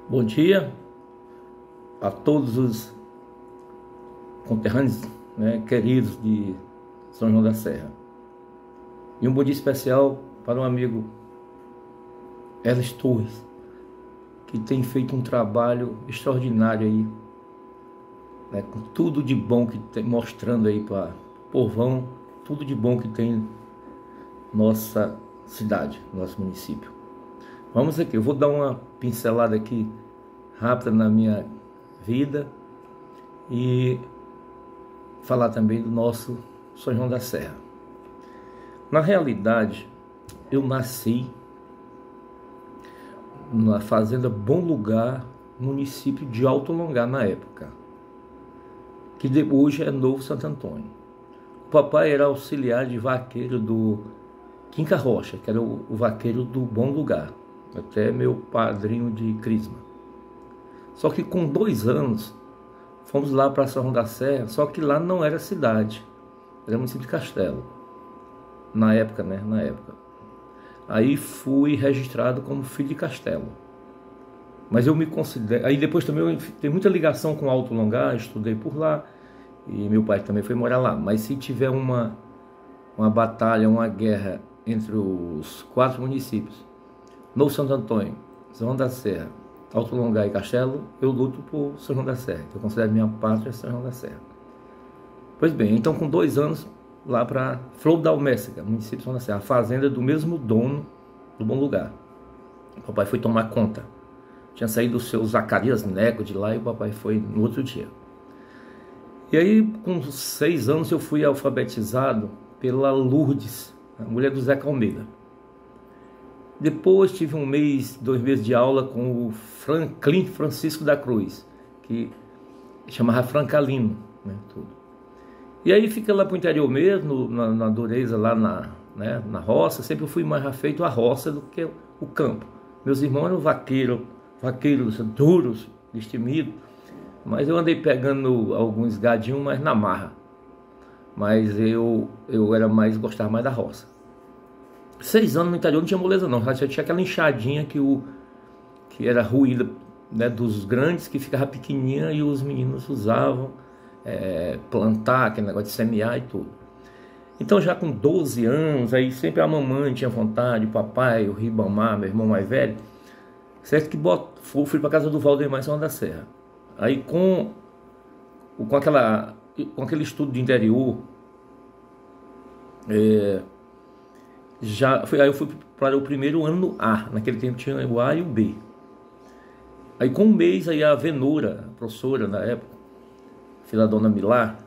Bom dia a todos os conterrâneos, queridos de São João da Serra. E um bom dia especial para um amigo, Elis Torres, que tem feito um trabalho extraordinário aí, com tudo de bom que tem, mostrando aí para o povão, tudo de bom que tem nossa cidade, nosso município. Vamos aqui, eu vou dar uma pincelada aqui rápida na minha vida e falar também do nosso São João da Serra. Na realidade, eu nasci na fazenda Bom Lugar, município de Alto Longar na época, que hoje é Novo Santo Antônio. O papai era auxiliar de vaqueiro do Quinca Rocha, que era o vaqueiro do Bom Lugar, até meu padrinho de crisma. Só que com 2 anos fomos lá para São João da Serra, só que lá não era cidade, era município de Castelo, na época, na época. Aí fui registrado como filho de Castelo. Mas eu me considero... Aí depois também eu tenho muita ligação com Alto Longar, estudei por lá, e meu pai também foi morar lá. Mas se tiver uma batalha, uma guerra entre os 4 municípios, Novo Santo Antônio, São João da Serra, Alto Longar e Castelo, eu luto por São João da Serra, que eu considero minha pátria São João da Serra. Pois bem, então com 2 anos, lá para Flor da Alméciga, município de São João da Serra, a fazenda do mesmo dono do Bom Lugar. O papai foi tomar conta. Tinha saído o seu Zacarias Neco de lá e o papai foi no outro dia. E aí, com 6 anos, eu fui alfabetizado pela Lourdes, a mulher do Zeca Almeida. Depois tive 2 meses de aula com o Franklin Francisco da Cruz, que chamava Francalino, tudo. E aí fica lá para o interior mesmo, na dureza, lá na roça. Sempre eu fui mais afeito à roça do que o campo. Meus irmãos eram vaqueiros duros, destemidos, mas eu andei pegando alguns gadinhos, mas na marra. Mas eu gostava mais da roça. 6 anos no interior não tinha moleza não, já tinha aquela enxadinha que era ruída, dos grandes, que ficava pequenininha e os meninos usavam plantar, aquele negócio de semear e tudo. Então já com 12 anos, aí sempre a mamãe tinha vontade, o papai, o Ribamar, meu irmão mais velho, certo que fui para casa do Valdemar em São João da Serra. Aí com aquele estudo de interior, aí eu fui para o primeiro ano no A. Naquele tempo tinha o A e o B. Aí com 1 mês, aí a Venora, a professora na época, filha da dona Milar,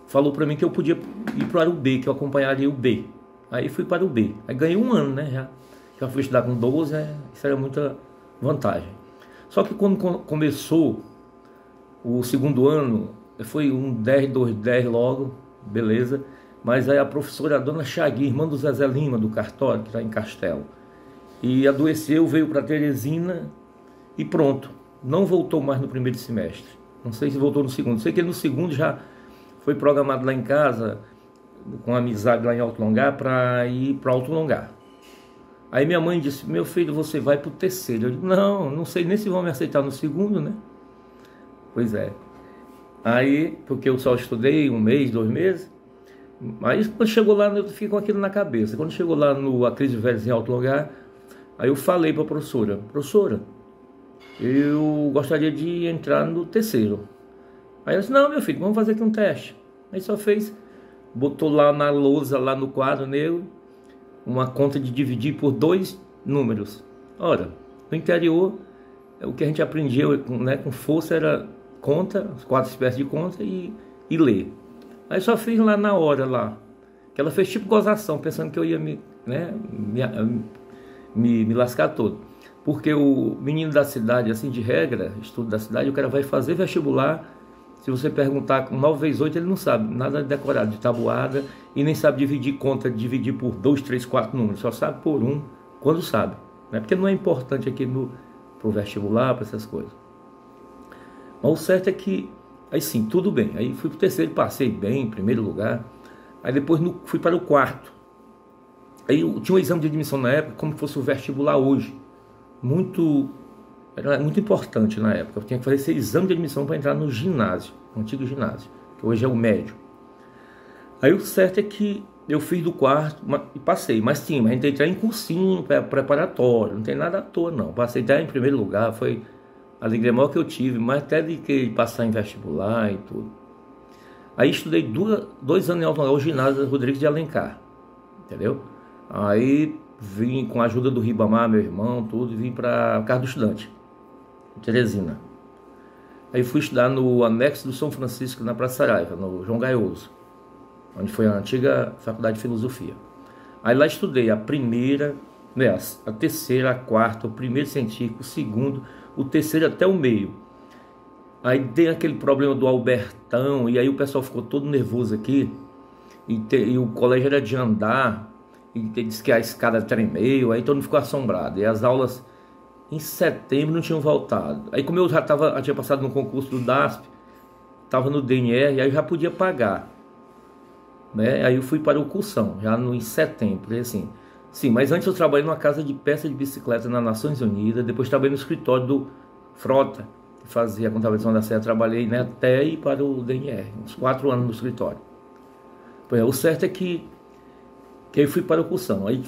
falou para mim que eu podia ir para o B, que eu acompanharia o B. Aí fui para o B. Aí ganhei 1 ano, já fui estudar com 12, isso era muita vantagem. Só que quando começou o 2º ano, foi um 10, 2, 10 logo, beleza. Mas aí a professora, a dona Chagui, irmã do Zezé Lima, do cartório, que está em Castelo, e adoeceu, veio para Teresina e pronto. Não voltou mais no primeiro semestre. Não sei se voltou no segundo. Sei que no segundo já foi programado lá em casa, com amizade lá em Alto Longar, para ir para Alto Longar. Aí minha mãe disse: meu filho, você vai para o 3º. Eu disse: não sei nem se vão me aceitar no segundo, Pois é. Aí, porque eu só estudei 1 mês, 2 meses. Aí quando chegou lá, eu fiquei com aquilo na cabeça. Quando chegou lá no Acris Velhos em Alto Longar, aí eu falei para a professora: professora, eu gostaria de entrar no 3º. Aí ela disse: não, meu filho, vamos fazer aqui um teste. Aí só fez, botou lá na lousa, lá no quadro negro, uma conta de dividir por 2 números. Ora, no interior, o que a gente aprendia com força era conta, as 4 espécies de conta e ler. Aí só fiz lá na hora lá, que ela fez tipo gozação, pensando que eu ia me lascar todo. Porque o menino da cidade, assim, de regra, estudo da cidade, o cara vai fazer vestibular. Se você perguntar com 9 vezes 8, ele não sabe nada decorado de tabuada e nem sabe dividir conta, dividir por 2, 3, 4 números, só sabe por 1 quando sabe, porque não é importante aqui pro vestibular, para essas coisas. Mas o certo é que, aí sim, tudo bem. Aí fui para o 3º, passei bem, em primeiro lugar. Aí depois fui para o 4º. Aí tinha um exame de admissão na época, como se fosse o vestibular hoje. Muito era muito importante na época. Eu tinha que fazer esse exame de admissão para entrar no ginásio, no antigo ginásio, que hoje é o médio. Aí o certo é que eu fiz do quarto e passei, mas sim, mas entrei em cursinho preparatório, não tem nada à toa não. Passei até em primeiro lugar, foi a alegria maior que eu tive, mais até de que passar em vestibular e tudo. Aí estudei 2 anos em Alto Magal, o ginásio Rodrigues de Alencar, entendeu? Aí vim com a ajuda do Ribamar, meu irmão, tudo, e vim para Casa do Estudante, Teresina. Aí fui estudar no anexo do São Francisco, na Praça Saraiva, no João Gaioso, onde foi a antiga Faculdade de Filosofia. Aí lá estudei a primeira, né, a terceira, a quarta, o primeiro científico, o segundo, o terceiro até o meio. Aí dei aquele problema do Albertão, e aí o pessoal ficou todo nervoso aqui, e o colégio era de andar, e disse que a escada tremeu, aí todo mundo ficou assombrado. E as aulas em setembro não tinham voltado. Aí como eu já tinha passado no concurso do DASP, estava no DNR, aí eu já podia pagar, né? Aí eu fui para o cursão, já em setembro, assim. Sim, mas antes eu trabalhei numa casa de peça de bicicleta nas Nações Unidas, depois trabalhei no escritório do Frota, que fazia a contabilização da Serra, trabalhei, né, até ir para o DNR, uns 4 anos no escritório. Pois é, o certo é que aí fui para o cursão. Aí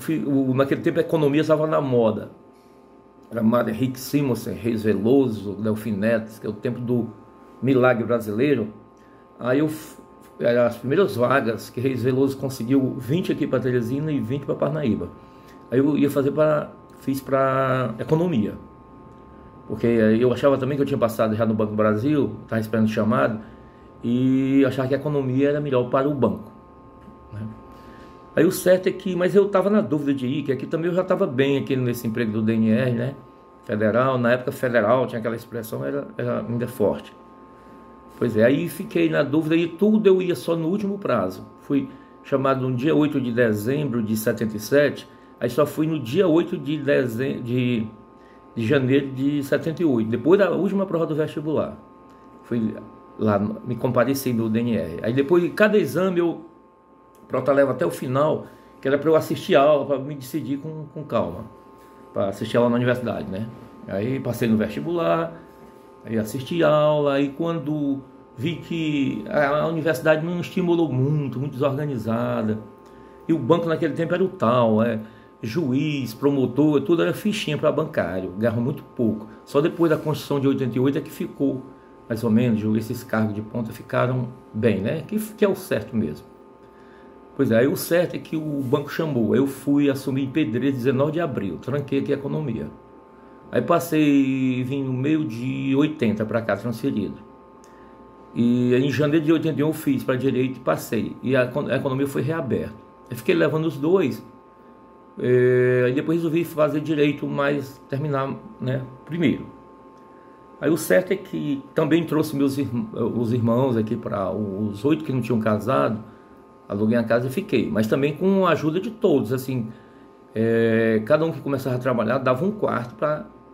naquele tempo a economia estava na moda. Era Henrique Simonsen, Reis Veloso, Delfim Neto, que é o tempo do milagre brasileiro. Aí eram as primeiras vagas que Reis Veloso conseguiu 20 aqui para Teresina e 20 para Parnaíba. Aí eu ia fiz para economia. Porque eu achava também que eu tinha passado já no Banco do Brasil, estava esperando o chamado, e achava que a economia era melhor para o banco, né? Aí o certo é que, mas eu estava na dúvida de ir, que aqui também eu já estava bem aqui nesse emprego do DNR, né? Federal, na época federal, tinha aquela expressão, era ainda forte. Pois é, aí fiquei na dúvida e tudo eu ia só no último prazo. Fui chamado no dia 8 de dezembro de 77, aí só fui no dia 8 de janeiro de 78, depois da última prova do vestibular. Fui lá, me compareci no DNR. Aí depois de cada exame eu leva até o final, que era para eu assistir a aula, para me decidir com calma, para assistir a aula na universidade, né? Aí passei no vestibular, aí assisti a aula, aí quando vi que a universidade não estimulou muito desorganizada, e o banco naquele tempo era o tal, juiz, promotor, tudo era fichinha para bancário, ganhava muito pouco. Só depois da Constituição de 88 é que ficou, mais ou menos, esses cargos de ponta ficaram bem, né? Que é o certo mesmo. Pois é, aí o certo é que o banco chamou, eu fui assumir em Pedreira 19 de abril, tranquei aqui a economia. Aí vim no meio de 80 para cá, transferido. E em janeiro de 81 eu fiz para direito e passei, e a economia foi reaberta. Eu fiquei levando os dois, aí depois resolvi fazer direito, mas terminar, né, primeiro. Aí o certo é que também trouxe os irmãos aqui, para os 8 que não tinham casado, aluguei a casa e fiquei, mas também com a ajuda de todos, assim, cada um que começava a trabalhar dava um quarto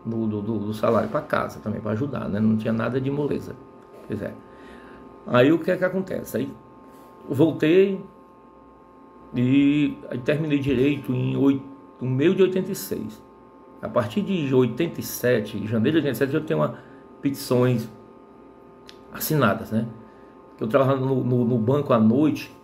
do salário para casa também, para ajudar, né? Não tinha nada de moleza. Pois é. Aí o que é que acontece? Aí eu voltei e aí terminei direito no meio de 86. A partir de 87, janeiro de 87, eu tenho petições assinadas, né? Eu trabalhava no banco à noite,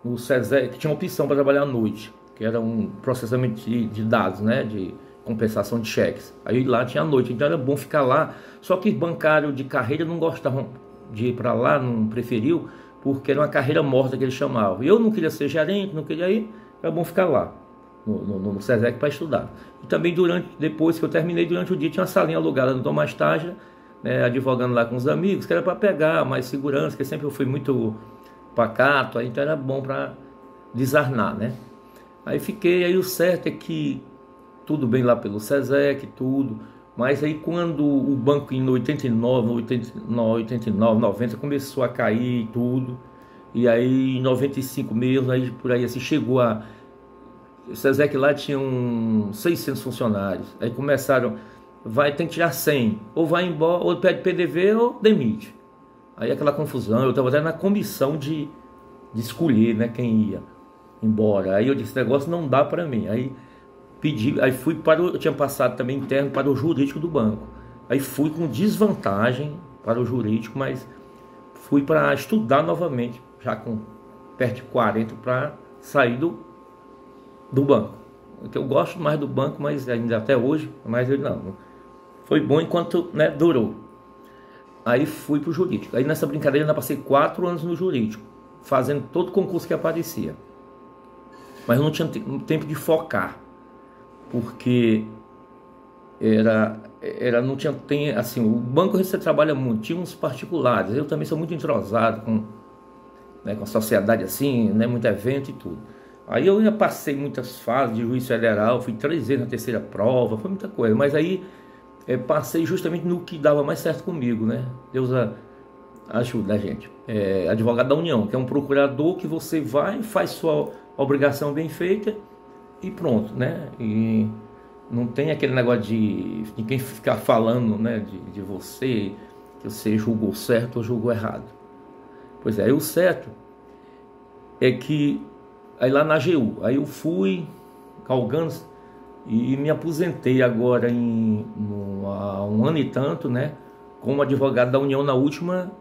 no SESEC, que tinha opção para trabalhar à noite, que era um processamento de dados, né, de compensação de cheques. Aí lá tinha à noite, então era bom ficar lá. Só que bancário de carreira não gostavam de ir para lá, não preferiu, porque era uma carreira morta que eles chamavam. Eu não queria ser gerente, não queria ir, era bom ficar lá no SESEC para estudar. E também depois que eu terminei, durante o dia, tinha uma salinha alugada no Tomás Taglia, né, advogando lá com os amigos, que era para pegar mais segurança, porque sempre eu fui muito pacato, então era bom para desarnar, né? Aí o certo é que tudo bem lá pelo SESEC, tudo, mas aí quando o banco em 89, 90 começou a cair e tudo, e aí em 95 mesmo, aí por aí assim chegou o SESEC lá tinha 600 funcionários, aí começaram, tem que tirar 100, ou vai embora, ou pede PDV ou demite. Aí aquela confusão, eu estava até na comissão de escolher, né, quem ia embora. Aí eu disse, esse negócio não dá para mim. Aí fui eu tinha passado também interno para o jurídico do banco. Aí fui com desvantagem para o jurídico, mas fui para estudar novamente, já com perto de 40, para sair do banco. Porque eu gosto mais do banco, mas ainda até hoje, mas ele não. Foi bom enquanto, né, durou. Aí fui para o jurídico. Aí nessa brincadeira eu ainda passei 4 anos no jurídico, fazendo todo concurso que aparecia. Mas eu não tinha tempo de focar, porque não tinha, assim, o banco você trabalha muito, tinha uns particulares, eu também sou muito entrosado com, né, com a sociedade assim, né, muito evento e tudo. Aí eu já passei muitas fases de juiz federal, fui 3 vezes na terceira prova, foi muita coisa, mas aí passei justamente no que dava mais certo comigo, né? Deus ajuda a gente. Advogado da União, que é um procurador que você vai, faz sua obrigação bem feita e pronto, né? E não tem aquele negócio de quem ficar falando, né, de você, que você julgou certo ou julgou errado. Pois é, o certo é que aí lá na AGU, aí eu fui galgando e me aposentei agora há um ano e tanto, né, como advogado da União na última